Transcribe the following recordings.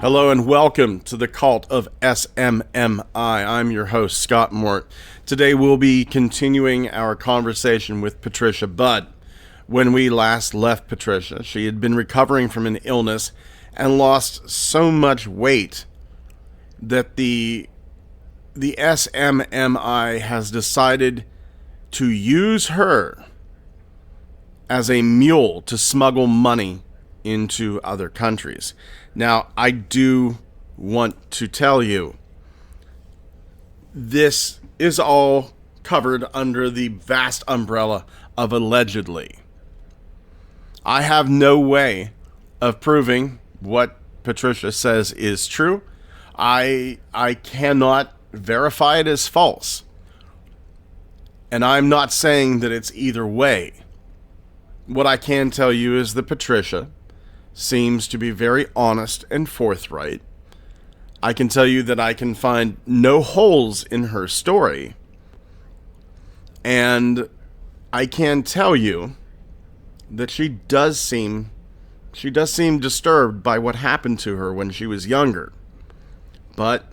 Hello and welcome to the cult of SMMI. I'm your host, Scott Mort. Today we'll be continuing our conversation with Patricia Budd. When we last left Patricia, she had been recovering from an illness and lost so much weight that the SMMI has decided to use her as a mule to smuggle money into other countries. Now, I do want to tell you, this is all covered under the vast umbrella of allegedly. I have no way of proving what Patricia says is true. I cannot verify it as false. And I'm not saying that it's either way. What I can tell you is that Patricia seems to be very honest and forthright. I can tell you that I can find no holes in her story. And I can tell you that she does seem disturbed by what happened to her when she was younger. But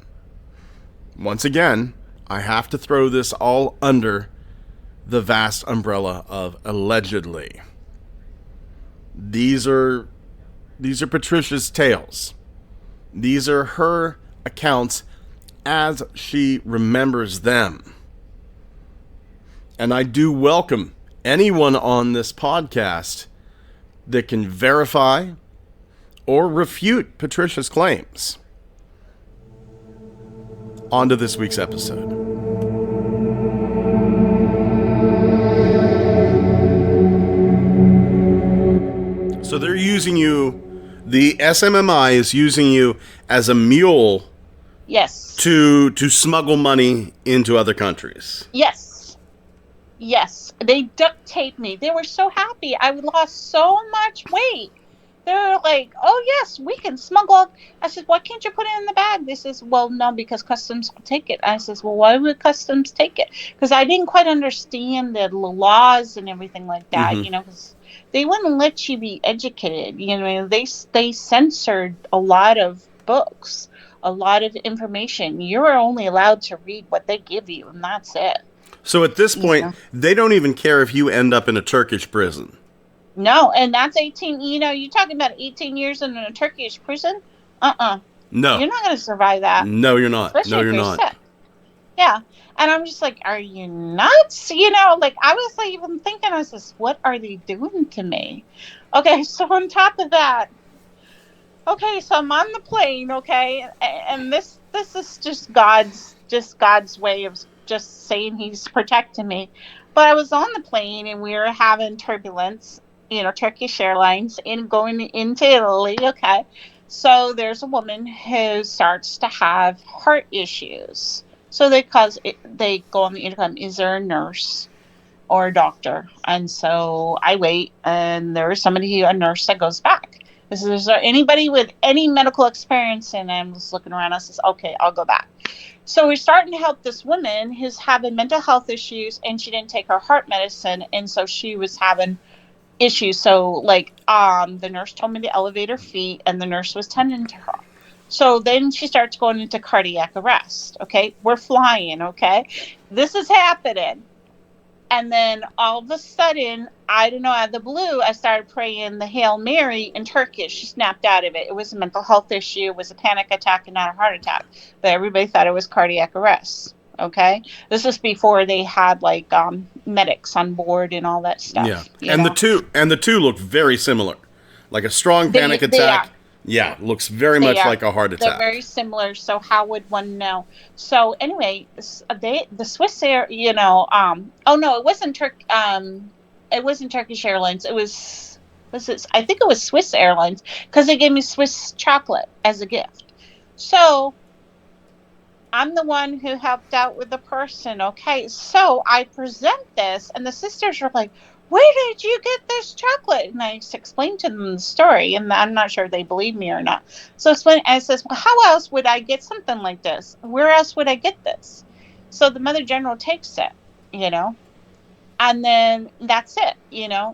once again, I have to throw this all under the vast umbrella of allegedly. These are Patricia's tales. These are her accounts as she remembers them. And I do welcome anyone on this podcast that can verify or refute Patricia's claims. On to this week's episode. So they're using you, the SMMI is using you as a mule. Yes. To smuggle money into other countries. Yes. They duct taped me. They were so happy. I lost so much weight. They were like, oh yes, we can smuggle. I said, why can't you put it in the bag? They says, well, no, because customs will take it. I says, well, why would customs take it? Because I didn't quite understand the laws and everything like that, because they wouldn't let you be educated. They censored a lot of books, a lot of information. You're only allowed to read what they give you, and that's it. So at this point, they don't even care if you end up in a Turkish prison. No, and that's 18, you're talking about 18 years in a Turkish prison? No. You're not going to survive that. No, you're not. Especially no, you're not. Sick. Yeah. And I'm just like, are you nuts? I was like even thinking, I says, what are they doing to me? Okay, so on top of that, so I'm on the plane, and this is just God's way of just saying he's protecting me. But I was on the plane and we were having turbulence, Turkish Airlines going into Italy, So there's a woman who starts to have heart issues. So they go on the intercom, is there a nurse or a doctor? And so I wait, and there's a nurse that goes back. This is there anybody with any medical experience? And I'm just looking around. I says, okay, I'll go back. So we're starting to help this woman who's having mental health issues, and she didn't take her heart medicine, and so she was having issues. So the nurse told me to elevate her feet, and the nurse was tending to her. So then she starts going into cardiac arrest. We're flying. This is happening. And then all of a sudden, I don't know, out of the blue, I started praying the Hail Mary in Turkish. She snapped out of it. It was a mental health issue. It was a panic attack and not a heart attack. But everybody thought it was cardiac arrest. This is before they had medics on board and all that stuff. Yeah. And the two look very similar. Like a strong panic attack. Yeah, looks very much like a heart attack. They're very similar, so how would one know? So anyway, the Swiss Air, oh no, it wasn't Turkish Airlines. I think it was Swiss Airlines, because they gave me Swiss chocolate as a gift. So I'm the one who helped out with the person, So I present this, and the sisters are like, where did you get this chocolate? And I explained to them the story, and I'm not sure if they believe me or not. So I says, well, how else would I get something like this? Where else would I get this? So the Mother General takes it, and then that's it,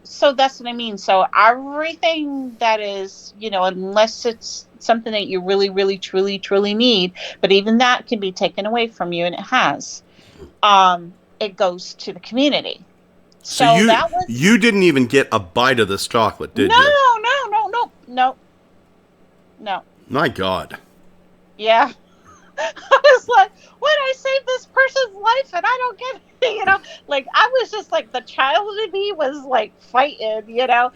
So that's what I mean. So everything that is, unless it's something that you really, really, truly, truly need, but even that can be taken away from you, and it has. It goes to the community. So So that was you didn't even get a bite of this chocolate, did you? no. My God. Yeah. I was like, what? I saved this person's life and I don't get it, like I was just like, the child in me was like fighting,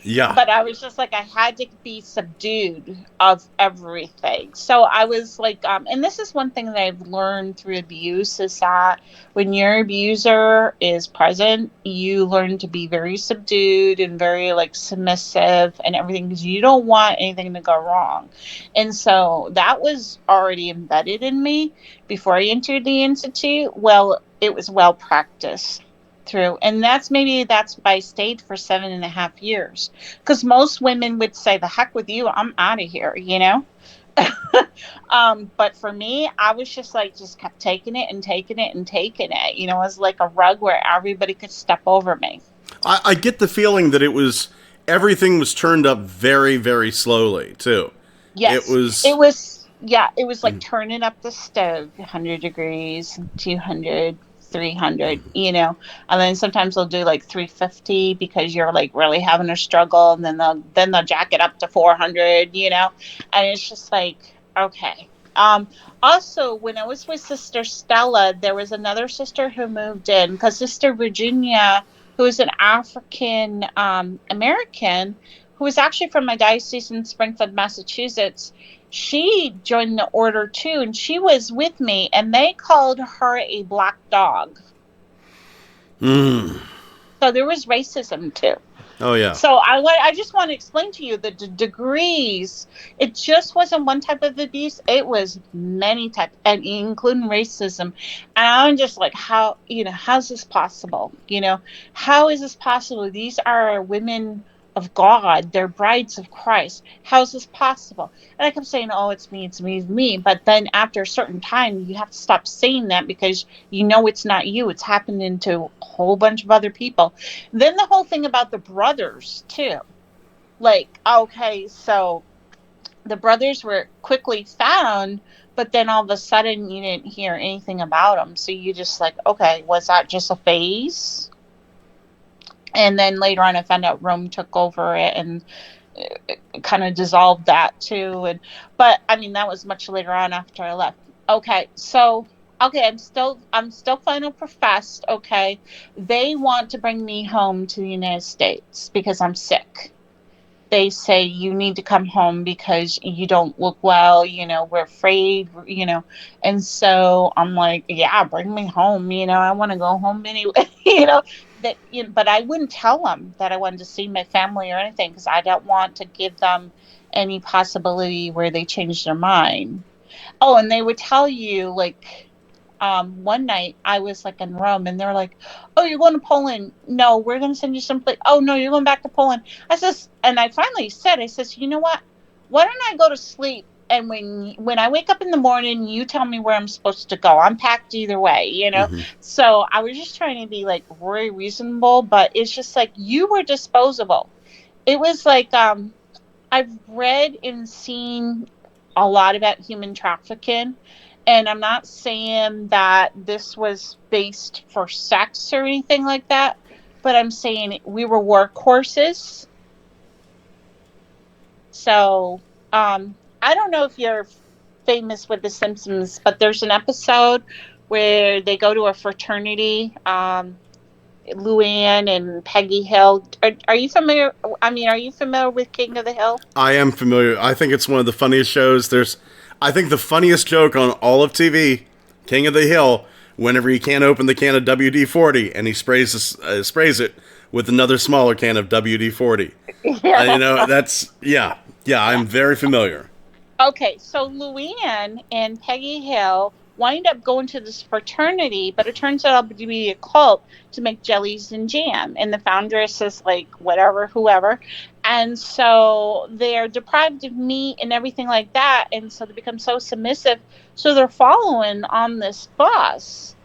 Yeah. but I was just like, I had to be subdued of everything. So I was like, and this is one thing that I've learned through abuse, is that when your abuser is present, you learn to be very subdued and very like submissive and everything, because you don't want anything to go wrong. And so that was already embedded in me before I entered the institute. Well, it was well practiced through. And that's why I stayed for 7.5 years. Because most women would say, the heck with you, I'm out of here, But for me, I was just like, just kept taking it and taking it and taking it. It was like a rug where everybody could step over me. I get the feeling that everything was turned up very, very slowly, too. It Yes, was. it was like turning up the stove 100 degrees, 200, 300, and then sometimes they'll do like 350 because you're like really having a struggle, and then they'll jack it up to 400, and it's just like, okay. Also, when I was with Sister Stella, there was another sister who moved in, because Sister Virginia, who is an African American, who was actually from my diocese in Springfield, Massachusetts, she joined the order too, and she was with me, and they called her a black dog. So there was racism too. Oh, yeah. So I just want to explain to you the degrees. It just wasn't one type of abuse. It was many types, and including racism. And I'm just like, how's this possible? How is this possible? These are women of God. They're brides of Christ. How's this possible? And I kept saying, oh, it's me, it's me, it's me. But then after a certain time, you have to stop saying that, because it's not you. It's happening to a whole bunch of other people. Then the whole thing about the brothers too. Like, okay, so the brothers were quickly found, but then all of a sudden you didn't hear anything about them. So you just like, okay, was that just a phase? And then later on I found out Rome took over it and kind of dissolved that too. But I mean, that was much later on after I left. Okay, so I'm still final professed. Okay, they want to bring me home to the United States because I'm sick. They say you need to come home because you don't look well, we're afraid, and so I'm like, yeah, bring me home, I want to go home anyway. But I wouldn't tell them that I wanted to see my family or anything, because I don't want to give them any possibility where they change their mind. Oh, and they would tell you, like, one night I was like in Rome, and they're like, oh, you're going to Poland? No, we're going to send you someplace. Oh no, you're going back to Poland. And I finally said, I says, you know what? Why don't I go to sleep? And when I wake up in the morning, you tell me where I'm supposed to go. I'm packed either way, So I was just trying to be like very reasonable, but it's just like, you were disposable. It was like, I've read and seen a lot about human trafficking, and I'm not saying that this was based for sex or anything like that, but I'm saying we were workhorses. So, I don't know if you're famous with The Simpsons, but there's an episode where they go to a fraternity, Luann and Peggy Hill. Are you familiar? I mean, are you familiar with King of the Hill? I am familiar. I think it's one of the funniest shows. I think the funniest joke on all of TV, King of the Hill, whenever he can't open the can of WD-40 and he sprays it with another smaller can of WD-40. Yeah. I'm very familiar. Okay, so Luann and Peggy Hill wind up going to this fraternity, but it turns out to be a cult to make jellies and jam. And the foundress is like, whatever, whoever. And so they're deprived of meat and everything like that. And so they become so submissive. So they're following on this bus.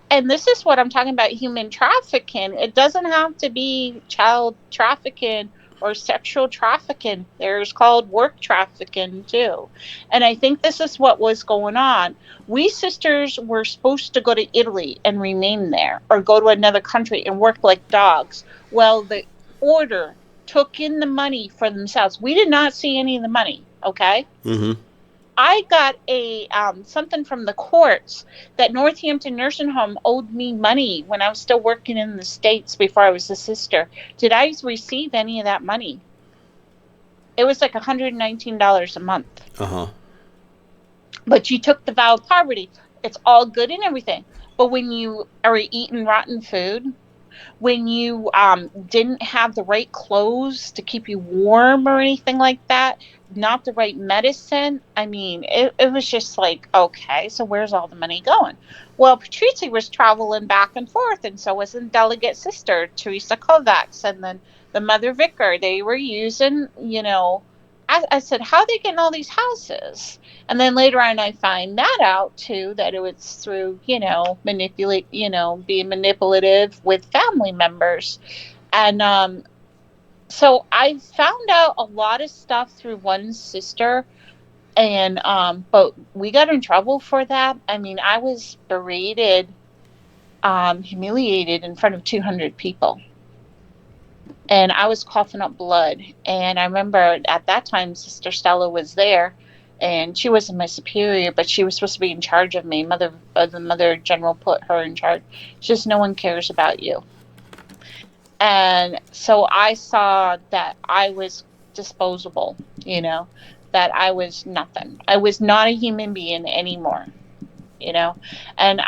And this is what I'm talking about, human trafficking. It doesn't have to be child trafficking or sexual trafficking. There's called work trafficking too. And I think this is what was going on. We sisters were supposed to go to Italy and remain there, or go to another country and work like dogs. Well, the order took in the money for themselves. We did not see any of the money, okay? Mm-hmm. I got a something from the courts that Northampton Nursing Home owed me money when I was still working in the States before I was a sister. Did I receive any of that money? It was like $119 a month. Uh-huh. But you took the vow of poverty. It's all good and everything. But when you are eating rotten food, when you didn't have the right clothes to keep you warm or anything like that, not the right medicine. I mean, it was just like, okay, so where's all the money going? Well, Patricia was traveling back and forth, and so was the delegate sister, Teresa Kovacs, and then the mother vicar. They were using, I said, how are they getting all these houses? And then later on, I find that out too, that it was through, being manipulative with family members. And so I found out a lot of stuff through one sister, and but we got in trouble for that. I mean, I was berated, humiliated in front of 200 people. And I was coughing up blood. And I remember at that time, Sister Stella was there, and she wasn't my superior, but she was supposed to be in charge of me. The mother general put her in charge. She says, no one cares about you. And so I saw that I was disposable, that I was nothing. I was not a human being anymore. And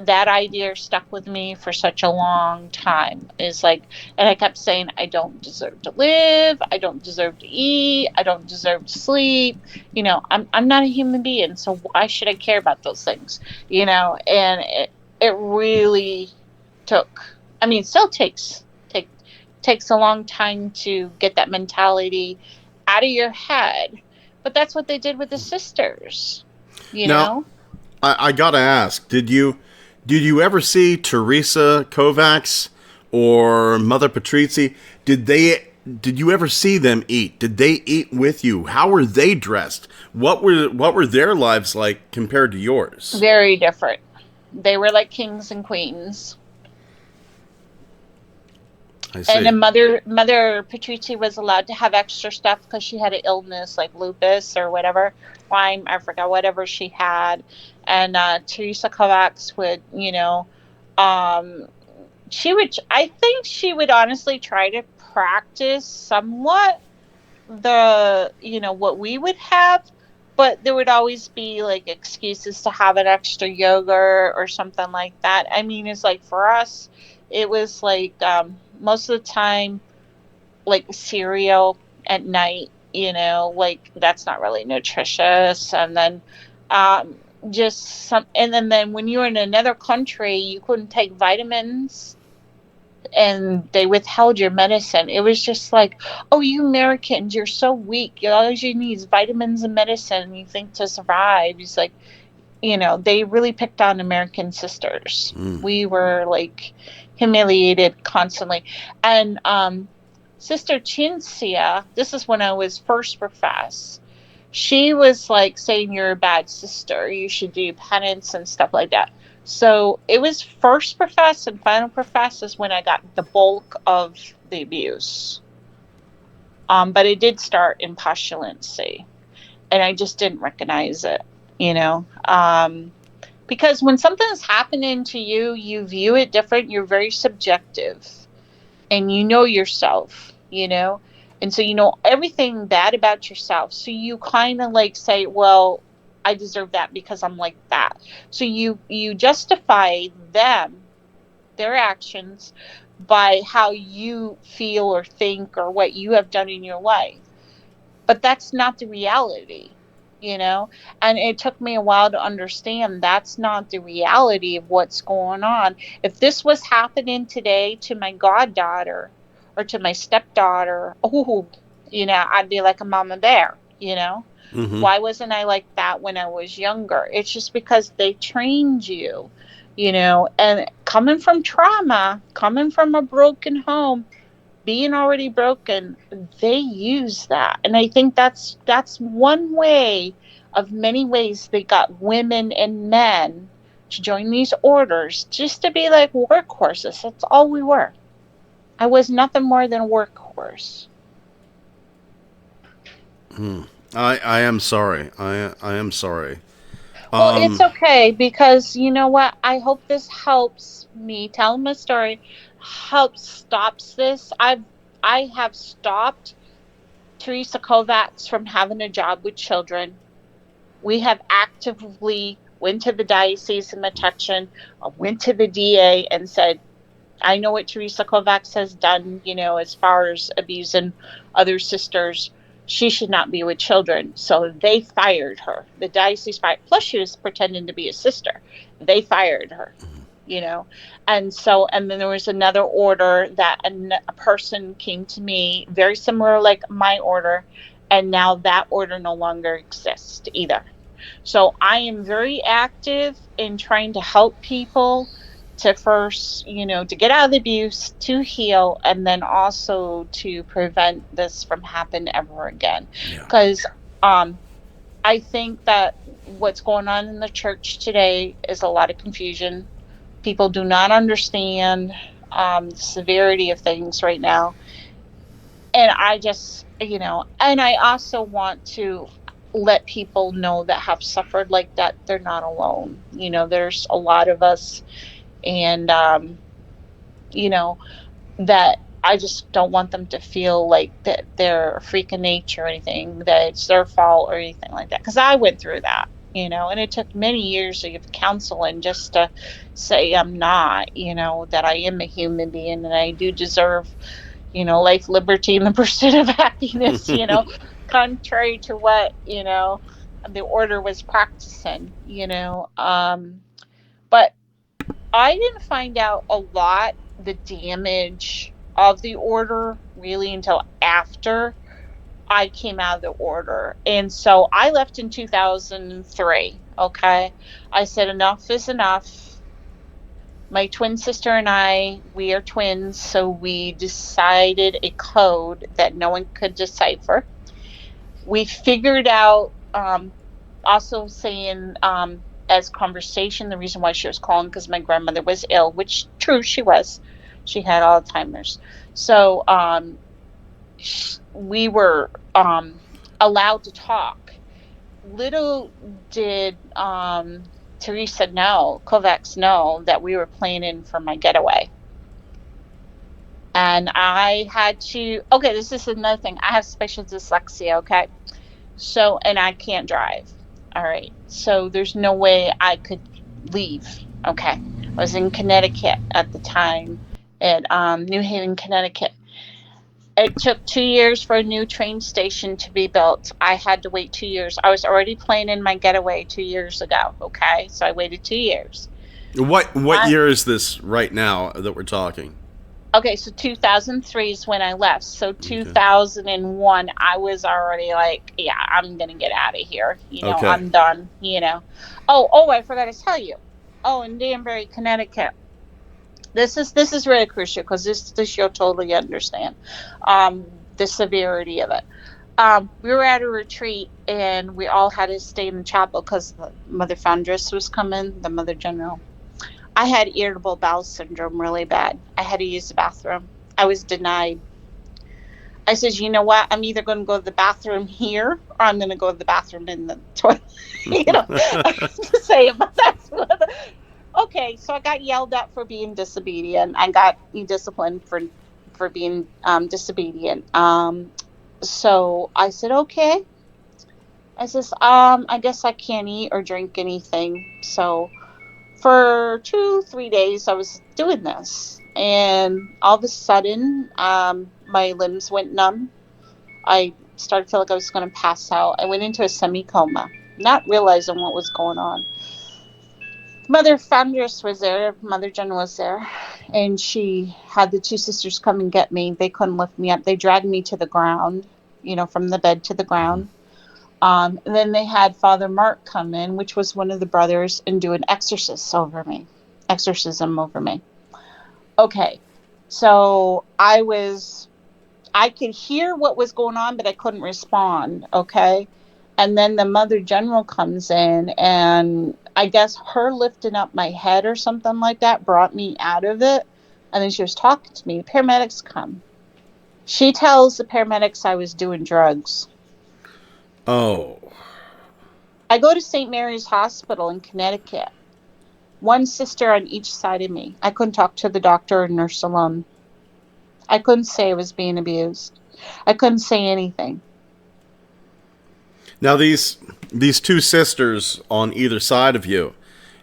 that idea stuck with me for such a long time. Is like, and I kept saying, I don't deserve to live, I don't deserve to eat, I don't deserve to sleep. I'm not a human being, so why should I care about those things? And it really still takes a long time to get that mentality out of your head. But that's what they did with the sisters, Now, I gotta ask, did you ever see Teresa Kovacs or Mother Patrizia? Did you ever see them eat? Did they eat with you? How were they dressed? What were their lives like compared to yours? Very different. They were like kings and queens. I see. And then Mother Patrizia was allowed to have extra stuff because she had an illness like lupus or whatever, Lyme, I forgot, whatever she had. And Teresa Kovacs would, I think she would honestly try to practice somewhat what we would have, but there would always be like excuses to have an extra yogurt or something like that. I mean, it's like for us, it was like most of the time, like cereal at night, like that's not really nutritious. And then then when you were in another country, you couldn't take vitamins, and they withheld your medicine. It was just like, oh, you Americans, you're so weak. All you need is vitamins and medicine, you think, to survive. It's like, they really picked on American sisters. We were like humiliated constantly. And Sister Cinzia, this is when I was first professed, she was like saying, you're a bad sister, you should do penance and stuff like that. So it was first profess and final profess is when I got the bulk of the abuse. But it did start in postulancy, and I just didn't recognize it, because when something's happening to you, you view it different. You're very subjective, and you know yourself, and so you know everything bad about yourself. So you kind of like say, well, I deserve that because I'm like that. So you justify their actions by how you feel or think or what you have done in your life. But that's not the reality, and it took me a while to understand that's not the reality of what's going on. If this was happening today to my goddaughter or to my stepdaughter, I'd be like a mama bear, Mm-hmm. Why wasn't I like that when I was younger? It's just because they trained you, and coming from trauma, coming from a broken home, being already broken, they use that. And I think that's one way of many ways they got women and men to join these orders, just to be like workhorses. That's all we were. I was nothing more than a workhorse. I am sorry. I am sorry. Well, it's okay, because you know what? I hope this helps me tell my story, helps stops this. I have stopped Teresa Kovacs from having a job with children. We have actively went to the diocese in Metuchen, went to the DA and said, I know what Teresa Kovacs has done, as far as abusing other sisters. She should not be with children. So they fired her. The diocese fired. Plus, she was pretending to be a sister. They fired her, And then there was another order that a person came to me, very similar like my order, and now that order no longer exists either. So I am very active in trying to help people to first, to get out of the abuse, to heal, and then also to prevent this from happening ever again. Because I think that what's going on in the church today is a lot of confusion. People do not understand the severity of things right now. And I just, and I also want to let people know that have suffered like that, they're not alone. There's a lot of us, and that I just don't want them to feel like that they're a freak of nature or anything, that it's their fault or anything like that. Because I went through that, and it took many years of counseling just to say I'm not, that I am a human being and I do deserve, life, liberty, and the pursuit of happiness, contrary to what, the order was practicing, but I didn't find out a lot the damage of the order really until after I came out of the order. And so I left in 2003. Okay. I said, enough is enough. My twin sister and I, we are twins. So we decided a code that no one could decipher. We figured out, also saying, as conversation, the reason why she was calling, because my grandmother was ill, which true, she was. She had Alzheimer's. So we were allowed to talk. Little did Teresa Kovacs know that we were planning for my getaway. And I had to, okay, this is another thing. I have special dyslexia, okay? So, and I can't drive. All right. So there's no way I could leave. Okay. I was in Connecticut at the time, at New Haven, Connecticut. It took 2 years for a new train station to be built. I had to wait 2 years. I was already planning my getaway 2 years ago. Okay. So I waited 2 years. What year is this right now that we're talking? Okay, so 2003 is when I left. So 2001, I was already like, yeah, I'm going to get out of here. I'm done, Oh, I forgot to tell you. Oh, in Danbury, Connecticut. This is really crucial, because this you'll totally understand the severity of it. We were at a retreat, and we all had to stay in the chapel because the Mother Foundress was coming, the Mother General. I had irritable bowel syndrome really bad. I had to use the bathroom. I was denied. I said, you know what? I'm either going to go to the bathroom here, or I'm going to go to the bathroom in the toilet. To say, but that's what. Okay, so I got yelled at for being disobedient. I got disciplined for being disobedient. So I said, okay. I says, I guess I can't eat or drink anything. So for 2-3 days I was doing this, and all of a sudden my limbs went numb. I started to feel like I was going to pass out. I went into a semi-coma, not realizing what was going on. Mother Foundress was there, Mother Jen was there, and she had the two sisters come and get me. They couldn't lift me up. They dragged me to the ground, from the bed to the ground. And then they had Father Mark come in, which was one of the brothers, and do an exorcism over me. Okay. So I was I could hear what was going on, but I couldn't respond. Okay. And then the mother general comes in, and I guess her lifting up my head or something like that brought me out of it. And then she was talking to me. Paramedics come. She tells the paramedics I was doing drugs. Oh. I go to St. Mary's Hospital in Connecticut. One sister on each side of me. I couldn't talk to the doctor or nurse alone. I couldn't say I was being abused. I couldn't say anything. Now these two sisters on either side of you,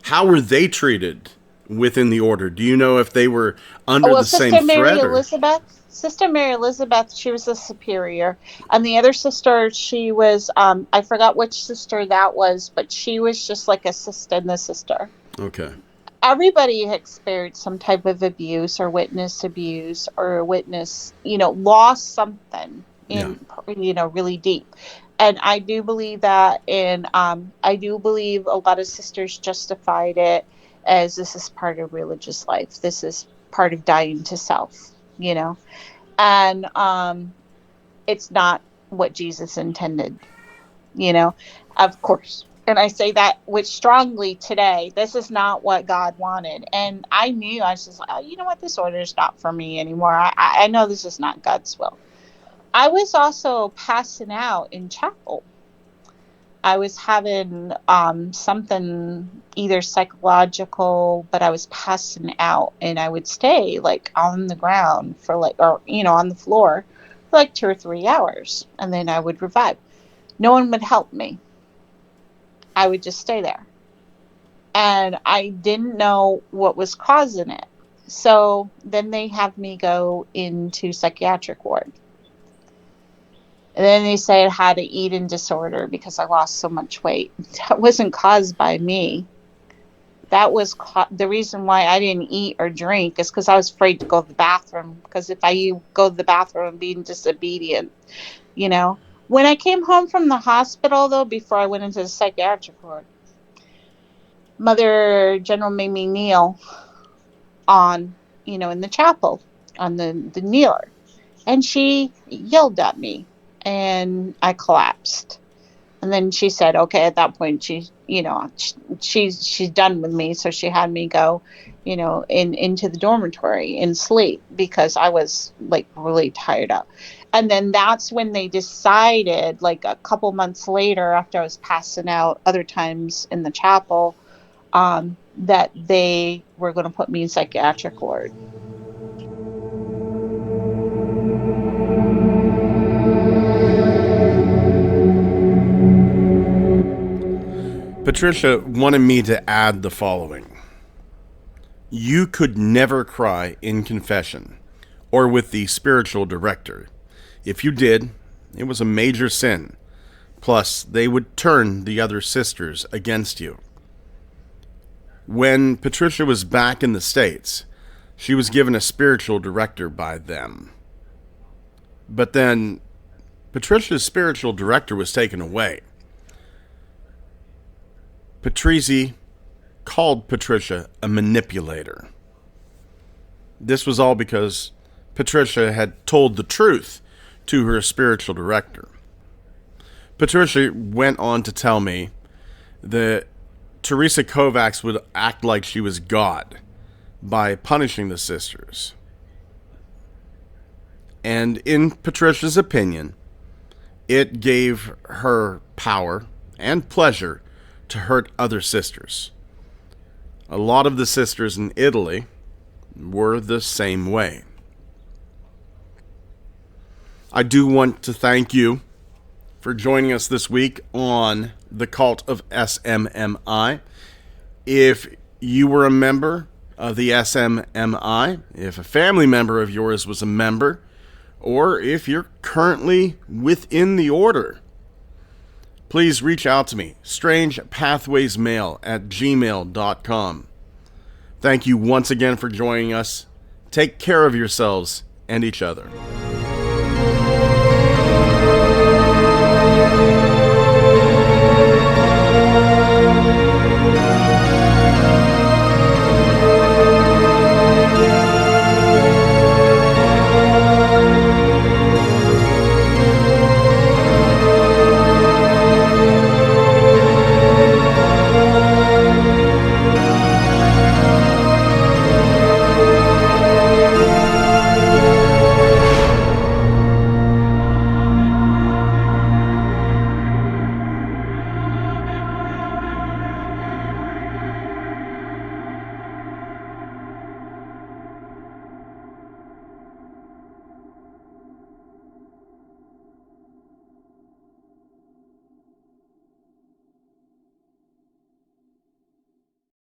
how were they treated within the order? Do you know if they were under the same threat? Sister Mary Elizabeth, she was a superior. And the other sister, she was, I forgot which sister that was, but she was just like a sister and the sister. Okay. Everybody experienced some type of abuse or witnessed abuse or witnessed, lost something in, really deep. And I do believe that, and I do believe a lot of sisters justified it as this is part of religious life. This is part of dying to self, and it's not what Jesus intended, of course. And I say that with strongly today. This is not what God wanted. And I knew, I was just like, oh, you know what? This order is not for me anymore. I know this is not God's will. I was also passing out in chapel. I was having something either psychological, but I was passing out, and I would stay like on the ground for on the floor for like 2 or 3 hours, and then I would revive. No one would help me. I would just stay there. And I didn't know what was causing it. So then they have me go into psychiatric ward. And then they say I had an eating disorder because I lost so much weight. That wasn't caused by me. That was the reason why I didn't eat or drink is because I was afraid to go to the bathroom. Because if I go to the bathroom, I'm being disobedient, When I came home from the hospital, though, before I went into the psychiatric ward, Mother General made me kneel on, in the chapel, on the kneeler. And she yelled at me, and I collapsed. And then she said, okay, at that point, she's done with me. So she had me go, into the dormitory and sleep because I was like really tired out. And then that's when they decided, like a couple months later, after I was passing out other times in the chapel, that they were going to put me in psychiatric ward. Patricia wanted me to add the following. You could never cry in confession or with the spiritual director. If you did, it was a major sin. Plus, they would turn the other sisters against you. When Patricia was back in the States, she was given a spiritual director by them. But then, Patricia's spiritual director was taken away. Patrizi called Patricia a manipulator. This was all because Patricia had told the truth to her spiritual director. Patricia went on to tell me that Teresa Kovacs would act like she was God by punishing the sisters. And in Patricia's opinion, it gave her power and pleasure to hurt other sisters. A lot of the sisters in Italy were the same way. I do want to thank you for joining us this week on the Cult of SMMI. If you were a member of the SMMI, if a family member of yours was a member, or if you're currently within the order, please reach out to me, strangepathwaysmail@gmail.com. Thank you once again for joining us. Take care of yourselves and each other.